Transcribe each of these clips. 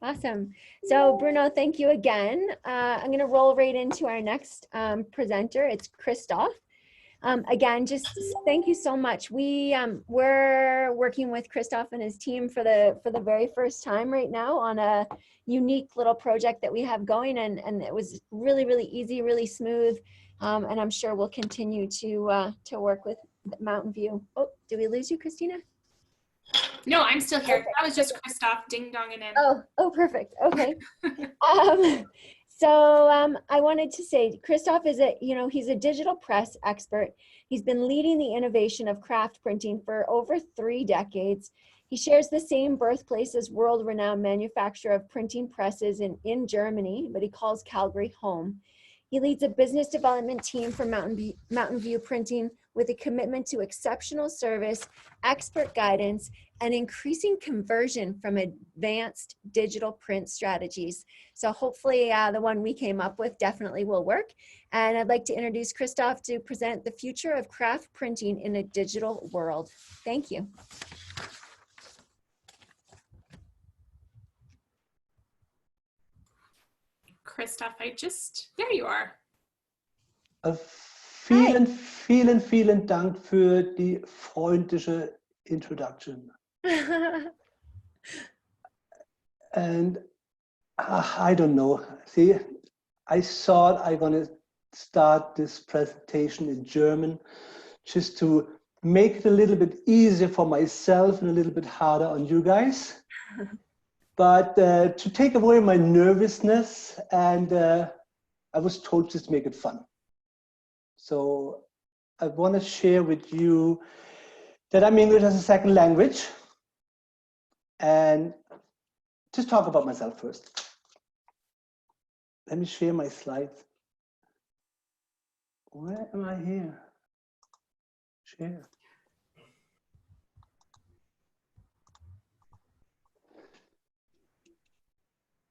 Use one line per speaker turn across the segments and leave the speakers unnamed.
Awesome. So Bruno, thank you again. I'm going to roll right into our next presenter. It's Christoph. Again, just thank you so much. We're working with Christoph and his team for the very first time right now on a unique little project that we have going, and it was really easy, really smooth, and I'm sure we'll continue to work with Mountain View. Oh, did we lose you, Christina?
No, I'm still here.
Okay.
That was just Christoph ding-donging in.
Oh, perfect. Okay. I wanted to say, Christoph is he's a digital press expert. He's been leading the innovation of craft printing for over 3 decades. He shares the same birthplace as world-renowned manufacturer of printing presses in Germany, but he calls Calgary home. He leads a business development team for Mountain View Printing with a commitment to exceptional service, expert guidance, and increasing conversion from advanced digital print strategies. So hopefully the one we came up with definitely will work. And I'd like to introduce Christoph to present the future of craft printing in a digital world. Thank you.
Christoph, there you are.
Vielen Dank für die freundliche introduction. And I don't know. See, I thought I'm going to start this presentation in German just to make it a little bit easier for myself and a little bit harder on you guys. But to take away my nervousness, and I was told just make it fun. So I want to share with you that I'm English as a second language, and just talk about myself first. Let me share my slides. Where am I here? Share.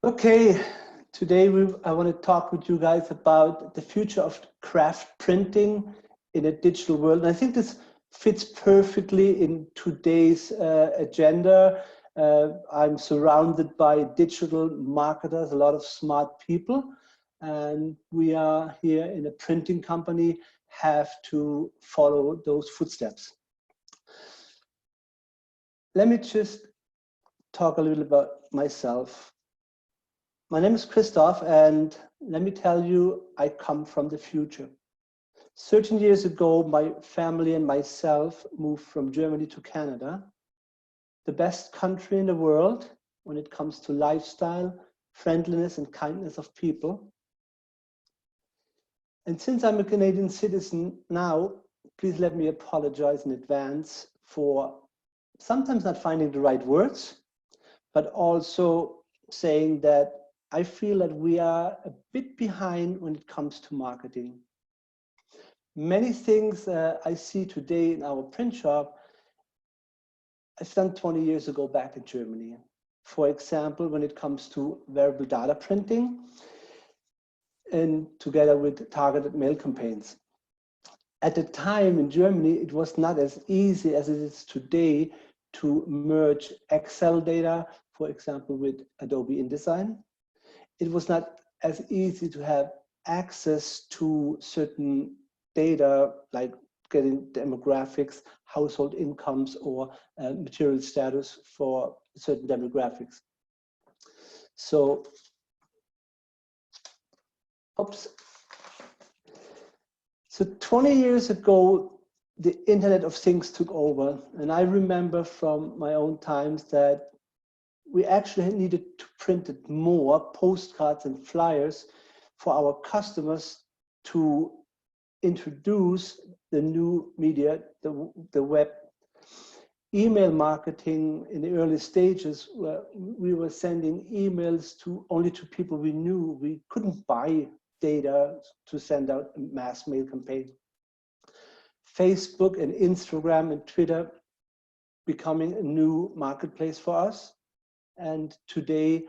Okay, today I want to talk with you guys about the future of craft printing in a digital world. And I think this fits perfectly in today's agenda. I'm surrounded by digital marketers, a lot of smart people, and we are here in a printing company, have to follow those footsteps. Let me just talk a little about myself. My name is Christoph, and let me tell you, I come from the future. 13 years ago, my family and myself moved from Germany to Canada, the best country in the world when it comes to lifestyle, friendliness, and kindness of people. And since I'm a Canadian citizen now, please let me apologize in advance for sometimes not finding the right words, but also saying that I feel that we are a bit behind when it comes to marketing. Many things I see today in our print shop, I've done 20 years ago back in Germany. For example, when it comes to wearable data printing and together with targeted mail campaigns. At the time in Germany, it was not as easy as it is today to merge Excel data, for example, with Adobe InDesign. It was not as easy to have access to certain data like getting demographics, household incomes, or material status for certain demographics. So, So 20 years ago, the Internet of Things took over. And I remember from my own times that we actually needed to print it more postcards and flyers for our customers to introduce the new media, the web. Email marketing in the early stages, where we were sending emails only to people we knew. We couldn't buy data to send out a mass mail campaign. Facebook and Instagram and Twitter becoming a new marketplace for us. And today,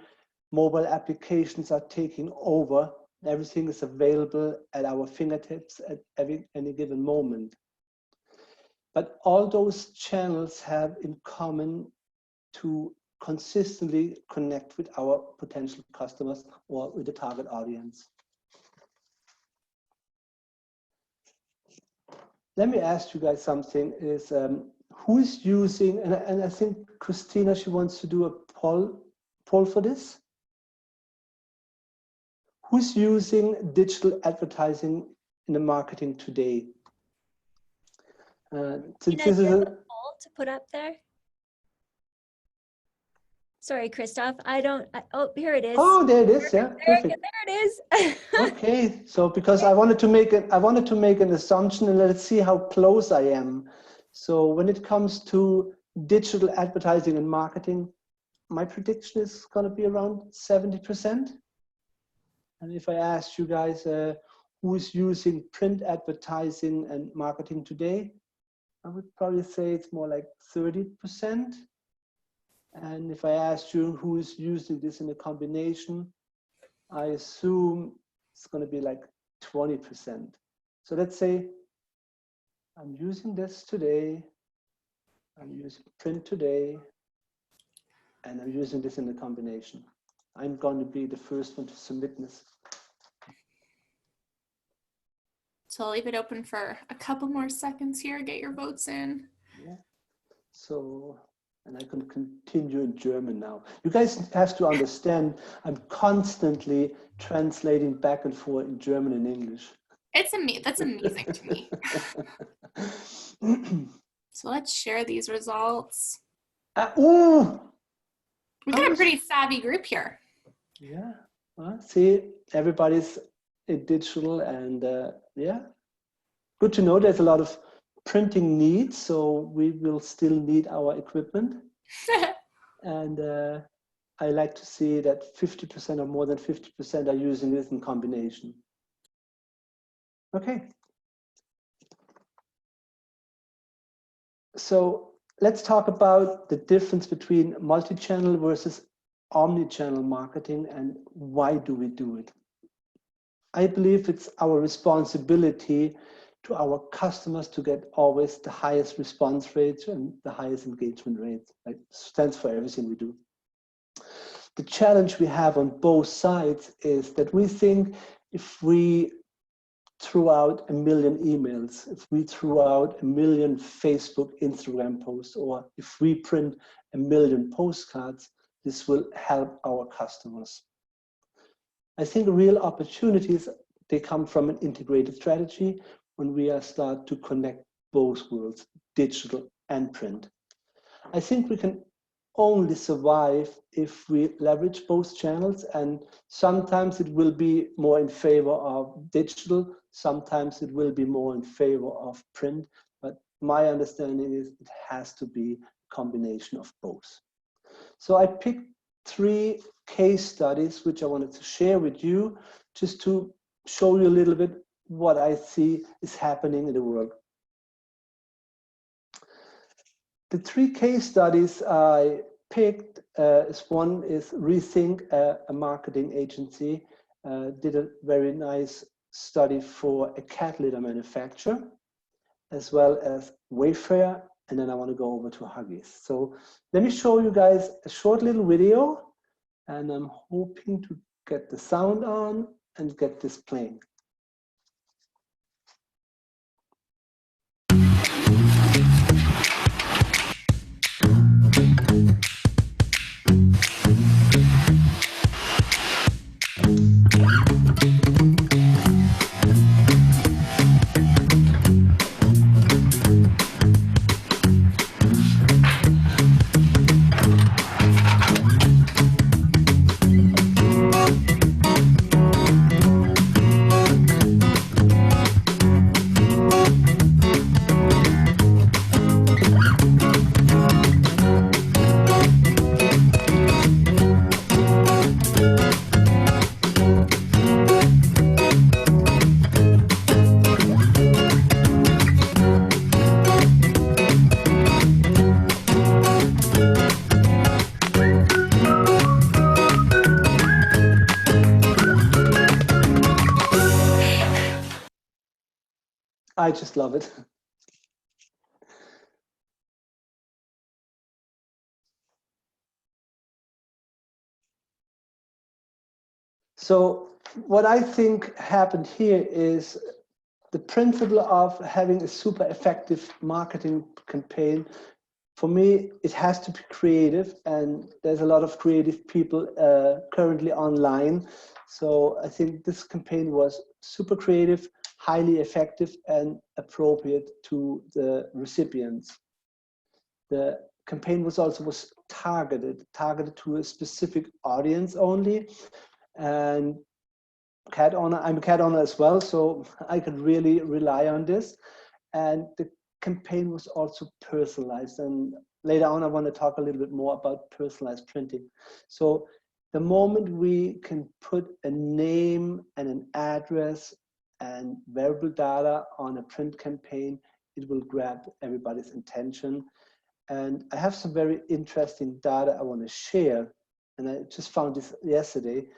mobile applications are taking over. Everything is available at our fingertips at any given moment. But all those channels have in common to consistently connect with our potential customers or with the target audience. Let me ask you guys something, is who's using, and I think Christina, she wants to do a poll for this. Who's using digital advertising in the marketing today? Since this is a
poll to put up there. Sorry, Christoph. Oh, here it is.
Oh, there it is. Yeah, perfect.
There it is.
Okay, so because I wanted to make an assumption, and let's see how close I am. So when it comes to digital advertising and marketing, my prediction is going to be around 70%. And if I asked you guys who is using print advertising and marketing today, I would probably say it's more like 30%. And if I asked you who is using this in a combination, I assume it's going to be like 20%. So let's say I'm using this today, I'm using print today, and I'm using this in a combination. I'm going to be the first one to submit this.
So I'll leave it open for a couple more seconds here. Get your votes in.
Yeah. So, and I can continue in German now. You guys have to understand, I'm constantly translating back and forth in German and English.
That's amazing to me. So let's share these results.
Ooh!
We got a pretty savvy group here.
Yeah. Well, see, everybody's digital, and yeah, good to know there's a lot of printing needs, so we will still need our equipment. And I like to see that 50% or more than 50% are using this in combination. Okay. So let's talk about the difference between multi-channel versus omni-channel marketing and why do we do it. I believe it's our responsibility to our customers to get always the highest response rates and the highest engagement rates. It stands for everything we do. The challenge we have on both sides is that we think if we threw out 1 million emails, if we threw out 1 million Facebook, Instagram posts, or if we print 1 million postcards, this will help our customers. I think real opportunities, they come from an integrated strategy when we start to connect both worlds, digital and print. I think we can only survive if we leverage both channels, and sometimes it will be more in favor of digital, sometimes it will be more in favor of print, but my understanding is it has to be a combination of both. So I picked 3 case studies which I wanted to share with you, just to show you a little bit what I see is happening in the world. The 3 case studies I picked one is Rethink, a marketing agency, did a very nice study for a cat litter manufacturer, as well as Wayfair, and then I want to go over to Huggies. So let me show you guys a short little video, and I'm hoping to get the sound on and get this playing. I just love it. So what I think happened here is the principle of having a super effective marketing campaign. For me, it has to be creative, and there's a lot of creative people currently online. So I think this campaign was super creative, highly effective, and appropriate to the recipients. The campaign was targeted to a specific audience only, and I'm a cat owner as well, so I could really rely on this. And the campaign was also personalized, and later on I want to talk a little bit more about personalized printing. So the moment we can put a name and an address and variable data on a print campaign, it will grab everybody's attention. And I have some very interesting data I want to share, and I just found this yesterday.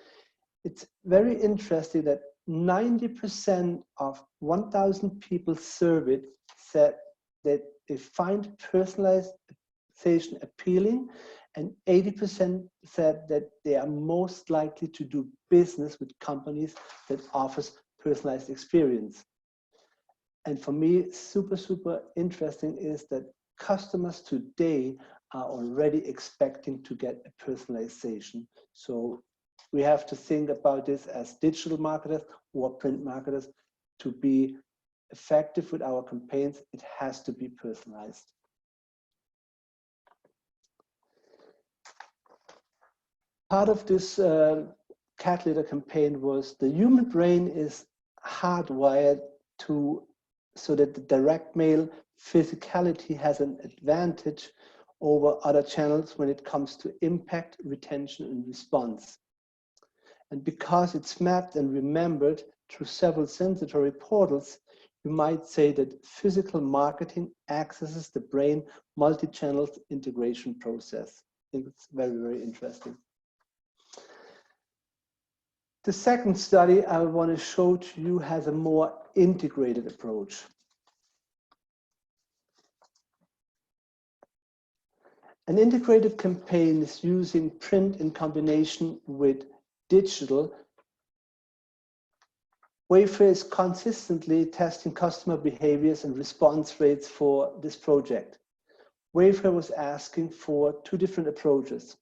It's very interesting that 90% of 1,000 people surveyed said that they find personalization appealing, and 80% said that they are most likely to do business with companies that offers personalized experience. And for me, super, super interesting is that customers today are already expecting to get a personalization. So we have to think about this as digital marketers or print marketers. To be effective with our campaigns, it has to be personalized. Part of this cat litter campaign was the human brain is hardwired so that the direct mail physicality has an advantage over other channels when it comes to impact, retention, and response. And because it's mapped and remembered through several sensory portals, you might say that physical marketing accesses the brain multi-channel integration process. I think it's very, very interesting. The second study I want to show to you has a more integrated approach. An integrated campaign is using print in combination with digital. Wayfair is consistently testing customer behaviors and response rates for this project. Wayfair was asking for two different approaches.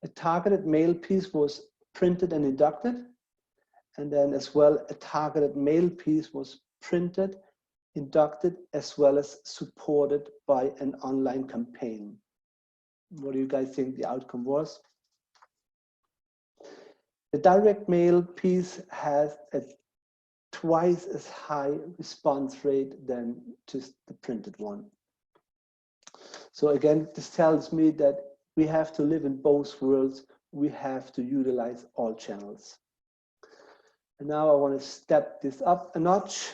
A targeted mail piece was printed and inducted, and then as well a targeted mail piece was printed, inducted, as well as supported by an online campaign. What do you guys think the outcome was? The direct mail piece has a twice as high response rate than just the printed one. So again, this tells me that we have to live in both worlds. We have to utilize all channels. And now I want to step this up a notch.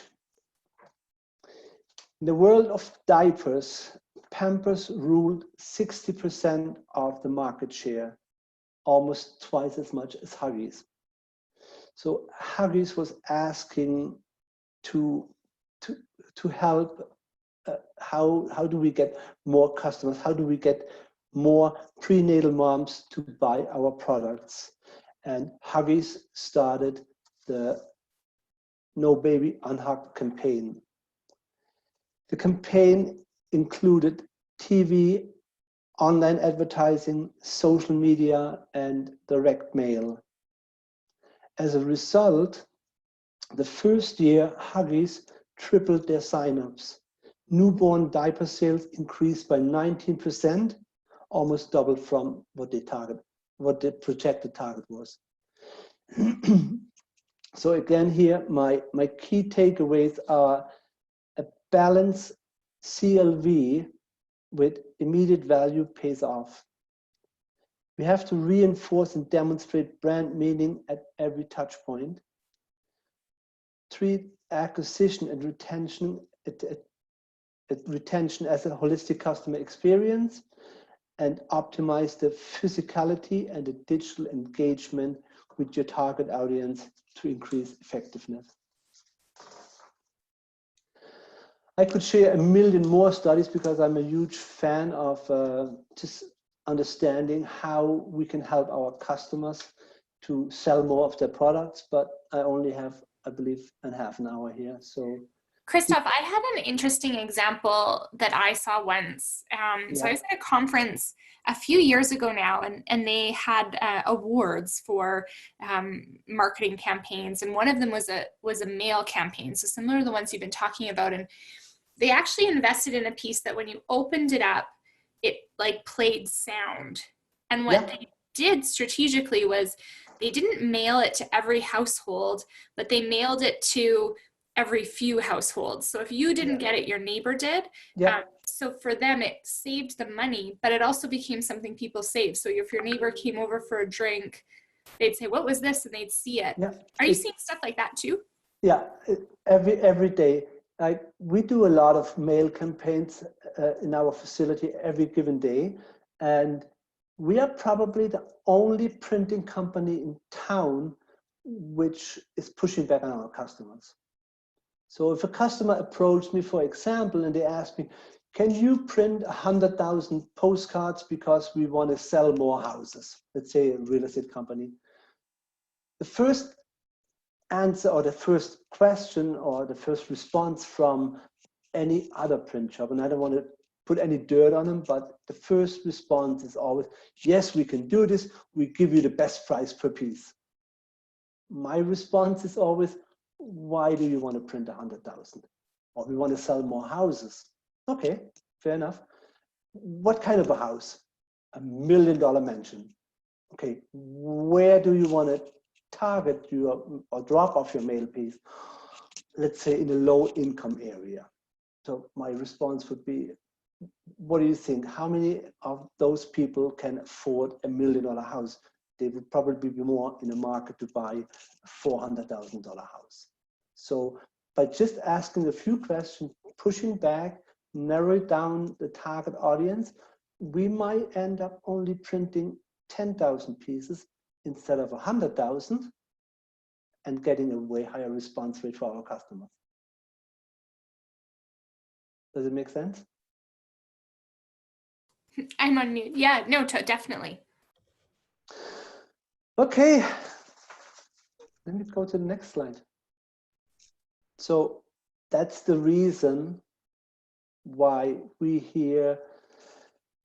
In the world of diapers, Pampers ruled 60% of the market share, almost twice as much as Huggies. So Huggies was asking to help. How do we get more customers? How do we get more prenatal moms to buy our products? And Huggies started the No Baby Unhugged campaign. The campaign included TV, online advertising, social media, and direct mail. As a result, the first year, Huggies tripled their signups. Newborn diaper sales increased by 19%, almost double from what the projected target was. So again here, my key takeaways are a balanced CLV with immediate value pays off. We have to reinforce and demonstrate brand meaning at every touch point. Treat acquisition and retention as a holistic customer experience, and optimize the physicality and the digital engagement with your target audience to increase effectiveness. I could share a million more studies because I'm a huge fan of just understanding how we can help our customers to sell more of their products, but I only have, I believe, a half an hour here. So
Christoph, I had an interesting example that I saw once. So I was at a conference a few years ago now, and they had awards for marketing campaigns, and one of them was a mail campaign, so similar to the ones you've been talking about. And they actually invested in a piece that when you opened it up, it like played sound. And what they did strategically was they didn't mail it to every household, but they mailed it to every few households. So if you didn't get it, your neighbor did. So for them, it saved the money, but it also became something people saved. So if your neighbor came over for a drink, they'd say, "What was this?" And they'd see it. Are you seeing stuff like that too?
Yeah, every day. Like we do a lot of mail campaigns in our facility every given day, and we are probably the only printing company in town which is pushing back on our customers. So if a customer approached me, for example, and they ask me, "Can you print 100,000 postcards because we want to sell more houses?" Let's say a real estate company. The first answer or the first question or the first response from any other print shop, and I don't want to put any dirt on them, but the first response is always, "Yes, we can do this. We give you the best price per piece." My response is always, "Why do you want to print 100,000? Or we want to sell more houses." Okay, fair enough. What kind of a house? $1 million mansion. Okay, where do you want to target your or drop off your mail piece? Let's say in a low income area. So my response would be, what do you think? How many of those people can afford $1 million house? They would probably be more in the market to buy a $400,000 house. So by just asking a few questions, pushing back, narrowing down the target audience, we might end up only printing 10,000 pieces instead of 100,000 and getting a way higher response rate for our customers. Does it make sense?
I'm on mute. Yeah, no, definitely.
Okay, let me go to the next slide. So that's the reason why we here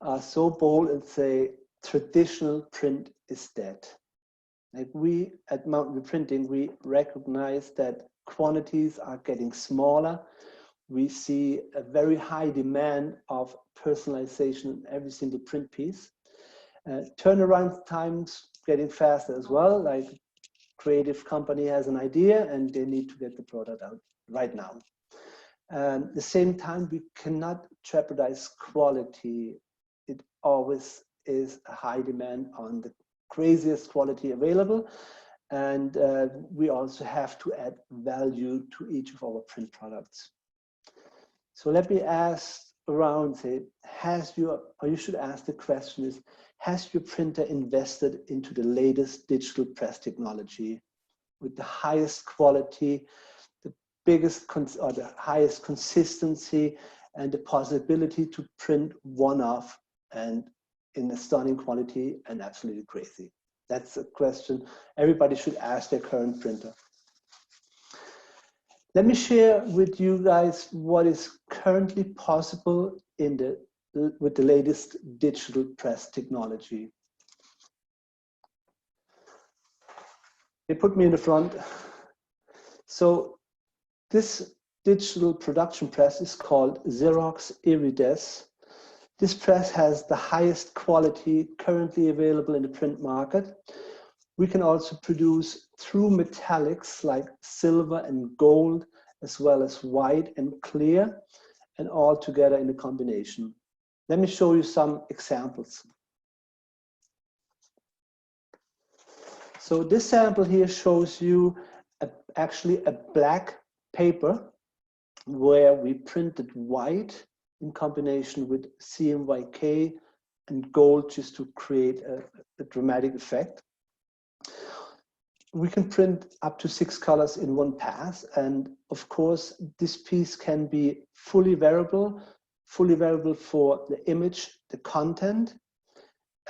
are so bold and say traditional print is dead. Like we at Mountain View Printing, we recognize that quantities are getting smaller. We see a very high demand of personalization in every single print piece. Turnaround times getting faster as well. Like creative company has an idea and they need to get the product out right now. At the same time, we cannot jeopardize quality. It always is a high demand on the craziest quality available. And we also have to add value to each of our print products. So let me ask around, say, or you should ask the question is, has your printer invested into the latest digital press technology with the highest quality, the biggest or the highest consistency, and the possibility to print one-off and in a stunning quality and absolutely crazy? That's a question everybody should ask their current printer. Let me share with you guys what is currently possible with the latest digital press technology. They put me in the front. So this digital production press is called Xerox Irides. This press has the highest quality currently available in the print market. We can also produce true metallics like silver and gold, as well as white and clear, and all together in a combination. Let me show you some examples. So this sample here shows you actually a black paper where we printed white in combination with CMYK and gold just to create a dramatic effect. We can print up to 6 colors in one pass, and of course this piece can be fully variable for the image, the content,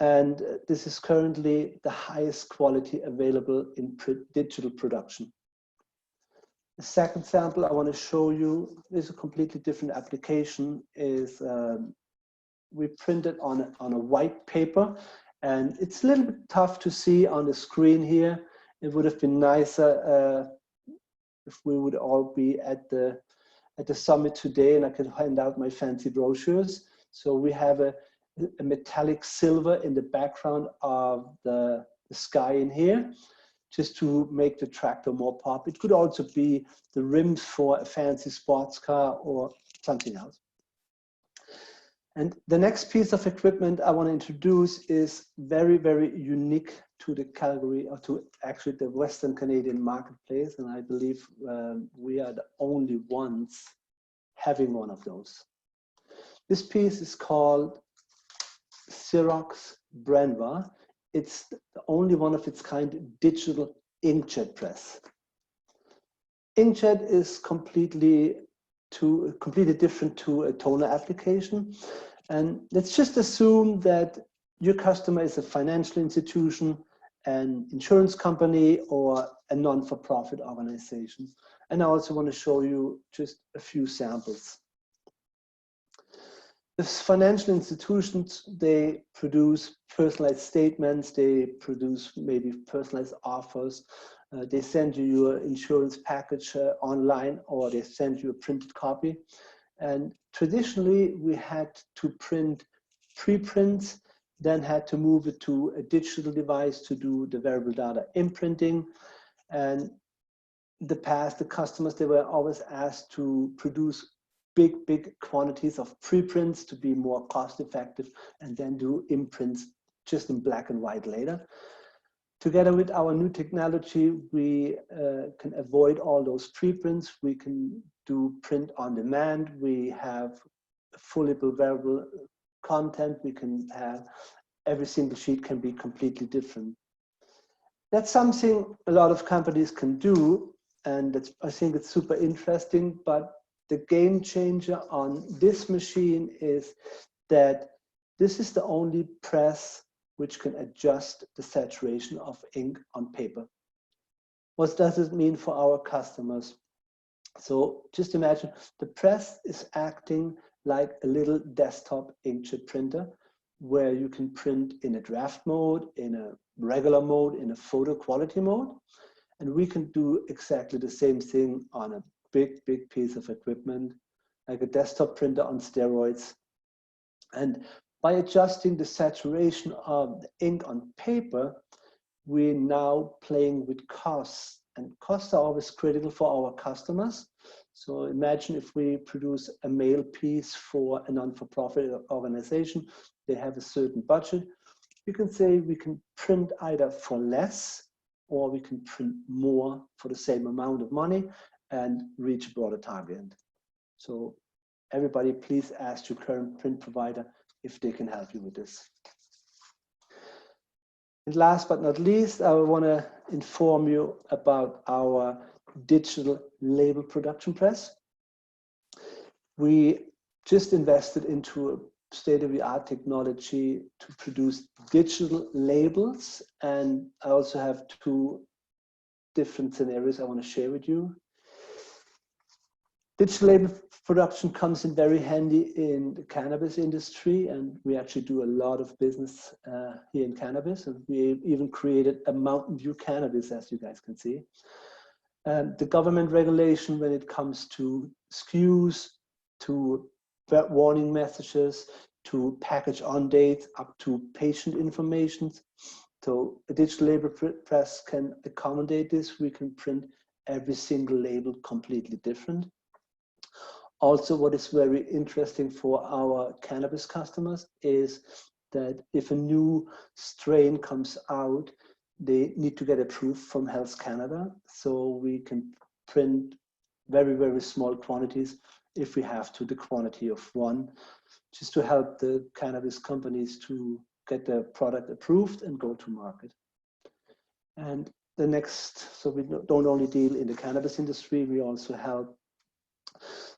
And this is currently the highest quality available in digital production. The second sample I want to show you is a completely different application. Is we printed on a white paper, and it's a little bit tough to see on the screen here. It would have been nicer if we would all be at the summit today and I could hand out my fancy brochures. So we have a metallic silver in the background of the sky in here, just to make the tractor more pop. It could also be the rims for a fancy sports car or something else. And the next piece of equipment I want to introduce is very, very unique to the Calgary, or to actually the Western Canadian marketplace. And I believe we are the only ones having one of those. This piece is called Xerox Brandva. It's the only one of its kind digital inkjet press. Inkjet is completely different to a toner application. And let's just assume that your customer is a financial institution, an insurance company, or a non-for-profit organization. And I also want to show you just a few samples. These financial institutions, they produce personalized statements, they produce maybe personalized offers, they send you your insurance package online, or they send you a printed copy. And traditionally, we had to print preprints, then had to move it to a digital device to do the variable data imprinting. And in the past, the customers, they were always asked to produce big quantities of preprints to be more cost effective, and then do imprints just in black and white later. Together with our new technology, we can avoid all those preprints. We can do print on demand. We have fully variable content. We can have every single sheet can be completely different. That's something a lot of companies can do, and I think it's super interesting. But the game changer on this machine is that this is the only press which can adjust the saturation of ink on paper. What does it mean for our customers? So just imagine the press is acting like a little desktop inkjet printer, where you can print in a draft mode, in a regular mode, in a photo quality mode. And we can do exactly the same thing on a big piece of equipment, like a desktop printer on steroids. And by adjusting the saturation of the ink on paper, we're now playing with costs, and costs are always critical for our customers. So imagine if we produce a mail piece for a non-for-profit organization, they have a certain budget. You can say we can print either for less, or we can print more for the same amount of money and reach a broader target. So everybody, please ask your current print provider if they can help you with this. And last but not least, I want to inform you about our digital label production press. We just invested into a state-of-the-art technology to produce digital labels, and I also have two different scenarios I want to share with you. Digital label production comes in very handy in the cannabis industry, and we actually do a lot of business here in cannabis, and we even created a Mountain View cannabis, as you guys can see. The government regulation when it comes to SKUs, to warning messages, to package on date, up to patient information. So a digital label press can accommodate this. We can print every single label completely different. Also, what is very interesting for our cannabis customers is that if a new strain comes out, they need to get approved from Health Canada. So we can print very small quantities if we have to, the quantity of one, just to help the cannabis companies to get their product approved and go to market. And the next, so we don't only deal in the cannabis industry, we also help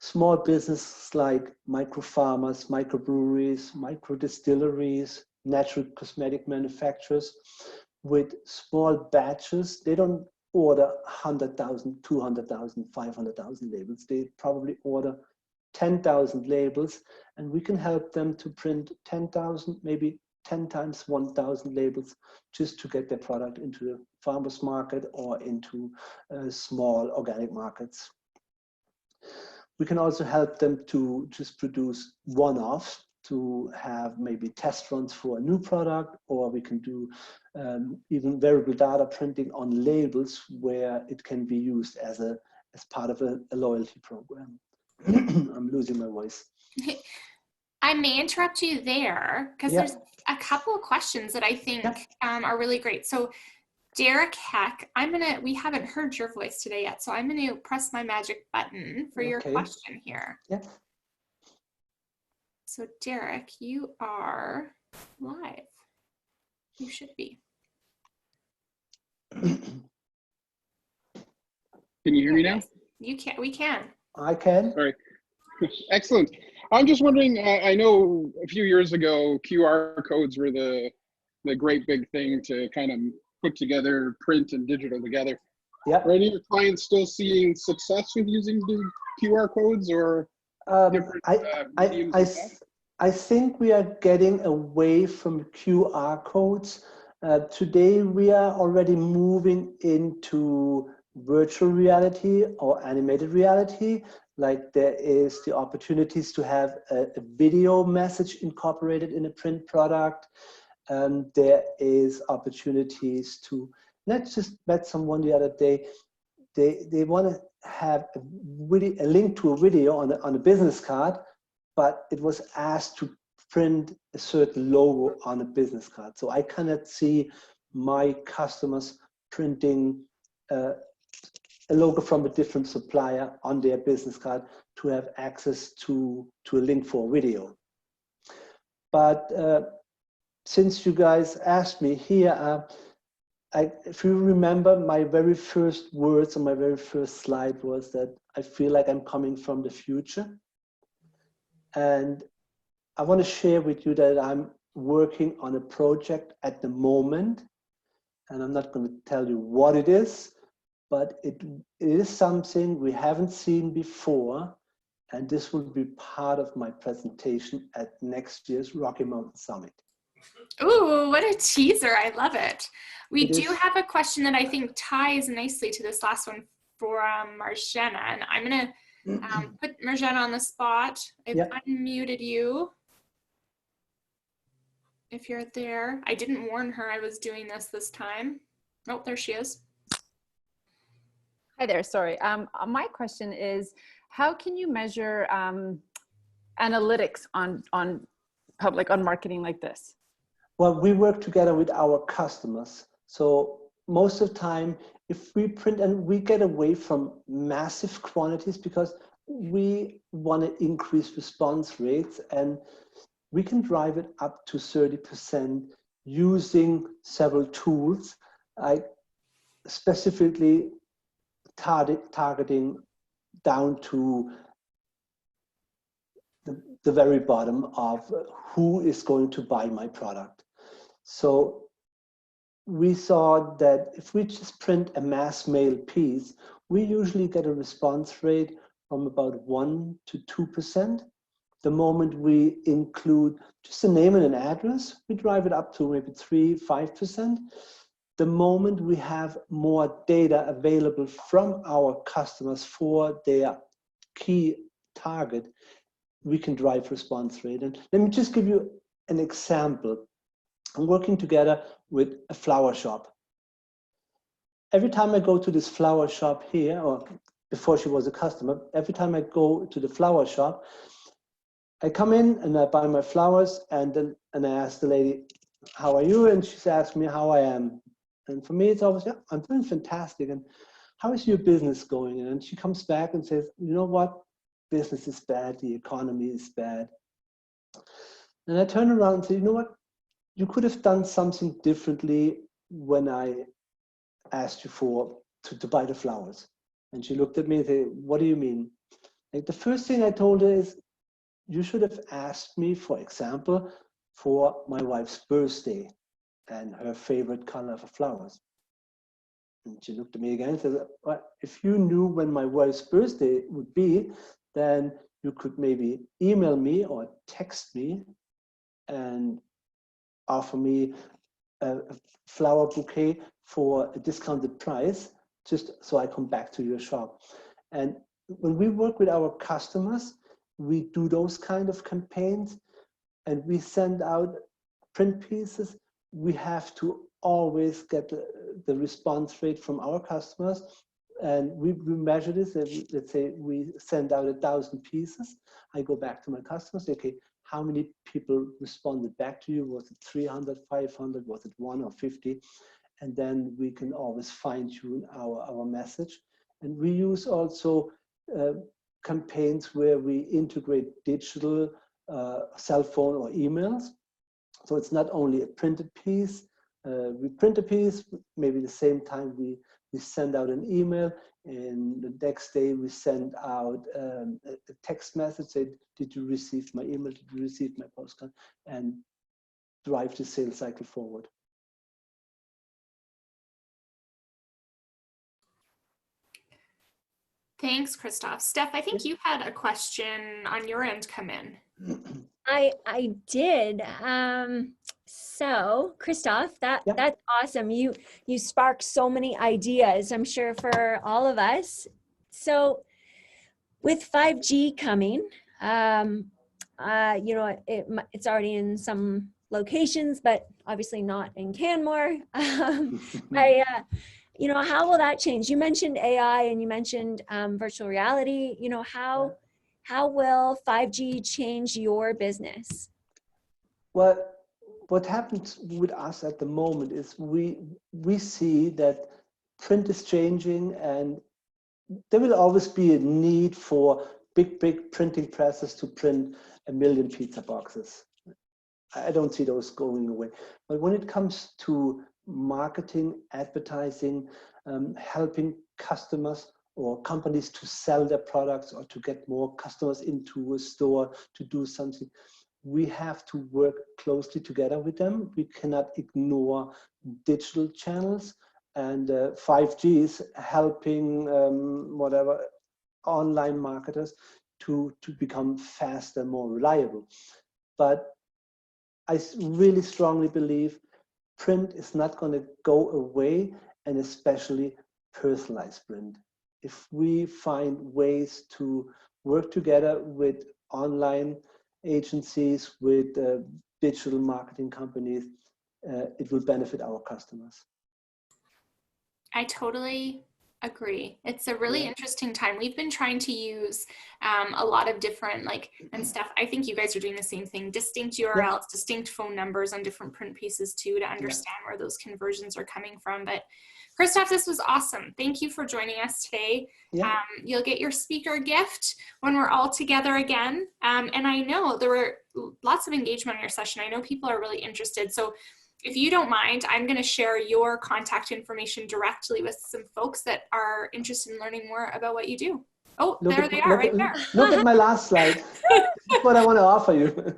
small businesses like micro farmers, microbreweries, micro distilleries, natural cosmetic manufacturers with small batches. They don't order 100,000, 200,000, 500,000 labels. They probably order 10,000 labels, and we can help them to print 10,000, maybe 10 times 1,000 labels just to get their product into the farmer's market or into small organic markets. We can also help them to just produce one-offs, to have maybe test runs for a new product, or we can do even variable data printing on labels where it can be used as part of a loyalty program. I'm losing my voice.
I may interrupt you there because there's a couple of questions that I think are really great. So Derek Heck, we haven't heard your voice today yet, so I'm going to press my magic button for your question here.
Yeah.
So Derek, you are live. You should be.
Can you hear me now?
You can. We can.
I can.
Sorry. Excellent. I'm just wondering, I know a few years ago, QR codes were the great big thing to kind of put together print and digital together.
Yeah.
Are any of your clients still seeing success with using the QR codes or different mediums of that?
I think we are getting away from QR codes. Today, we are already moving into virtual reality or animated reality. Like there is the opportunities to have a video message incorporated in a print product. There is opportunities to, let's just met someone the other day, they want to have a link to a video on a business card, but it was asked to print a certain logo on a business card. So I cannot see my customers printing a logo from a different supplier on their business card to have access to a link for a video. But since you guys asked me here, if you remember, my very first words on my very first slide was that I feel like I'm coming from the future. And I want to share with you that I'm working on a project at the moment, and I'm not going to tell you what it is, but it is something we haven't seen before, and this will be part of my presentation at next year's Rocky Mountain Summit.
Ooh, what a teaser. I love it. We do have a question that I think ties nicely to this last one for Marjana, and I'm going to put Marjana on the spot. I've unmuted you. If you're there. I didn't warn her I was doing this time. Oh, there she is.
Hi there, sorry. My question is, how can you measure analytics on marketing like this?
Well, we work together with our customers. So most of the time, if we print, and we get away from massive quantities because we want to increase response rates, and we can drive it up to 30% using several tools, specifically targeting down to the very bottom of who is going to buy my product. So we saw that if we just print a mass mail piece, we usually get a response rate from about 1 to 2%. The moment we include just a name and an address, we drive it up to maybe 3-5%. The moment we have more data available from our customers for their key target, we can drive response rate. And let me just give you an example. I'm working together with a flower shop. Every time I go to this flower shop here, or before she was a customer, every time I go to the flower shop, I come in and I buy my flowers, and I ask the lady, how are you? And she asks me how I am. And for me, it's always, yeah, I'm doing fantastic. And how is your business going? And she comes back and says, you know what? Business is bad. The economy is bad. And I turn around and say, you know what? You could have done something differently when I asked you to buy the flowers. And she looked at me and said, what do you mean? Like the first thing I told her is, you should have asked me, for example, for my wife's birthday and her favorite color for flowers. And she looked at me again and said, well, if you knew when my wife's birthday would be, then you could maybe email me or text me and offer me a flower bouquet for a discounted price, just so I come back to your shop. And when we work with our customers, we do those kind of campaigns and we send out print pieces. We have to always get the response rate from our customers. And we measure this, let's say we send out 1,000 pieces. I go back to my customers, say, okay, how many people responded back to you? Was it 300, 500, was it 1 or 50? And then we can always fine tune our message. And we use also campaigns where we integrate digital, cell phone or emails. So it's not only a printed piece, we print a piece, maybe the same time we send out an email, and the next day we send out a text message, say, did you receive my email, did you receive my postcard, and drive the sales cycle forward.
Thanks, Christoph. Steph, I think you had a question on your end come in.
I did. So Christoph, that's awesome. You sparked so many ideas, I'm sure, for all of us. So with 5G coming, you know, it's already in some locations, but obviously not in Canmore. You know, how will that change? You mentioned AI and you mentioned virtual reality. You know, how will 5G change your business?
Well, what happens with us at the moment is we see that print is changing, and there will always be a need for big printing presses to print 1 million pizza boxes. I don't see those going away. But when it comes to marketing, advertising, helping customers or companies to sell their products or to get more customers into a store to do something, we have to work closely together with them. We cannot ignore digital channels, and 5G is helping whatever online marketers to become faster, more reliable. But I really strongly believe print is not going to go away, and especially personalized print. If we find ways to work together with online agencies, with digital marketing companies, it will benefit our customers.
I totally agree. It's a really interesting time. We've been trying to use a lot of different, and Steph, I think you guys are doing the same thing, distinct URLs, distinct phone numbers on different print pieces too, to understand where those conversions are coming from. But Christoph, this was awesome. Thank you for joining us today. You'll get your speaker gift when we're all together again. And I know there were lots of engagement on your session. I know people are really interested. So if you don't mind, I'm going to share your contact information directly with some folks that are interested in learning more about what you do. Oh, there they are, right there.
Look at my last slide. That's what I want to offer you.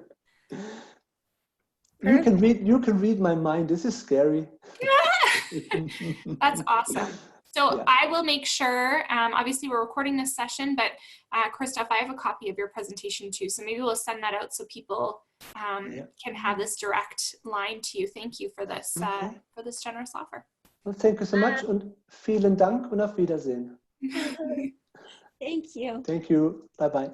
You can read my mind. This is scary.
That's awesome. So I will make sure, obviously we're recording this session, but Christoph, I have a copy of your presentation too. So maybe we'll send that out so people can have this direct line to you. Thank you for this, for this generous offer.
Well, thank you so much, und vielen Dank und auf Wiedersehen.
Thank you.
Thank you. Bye-bye.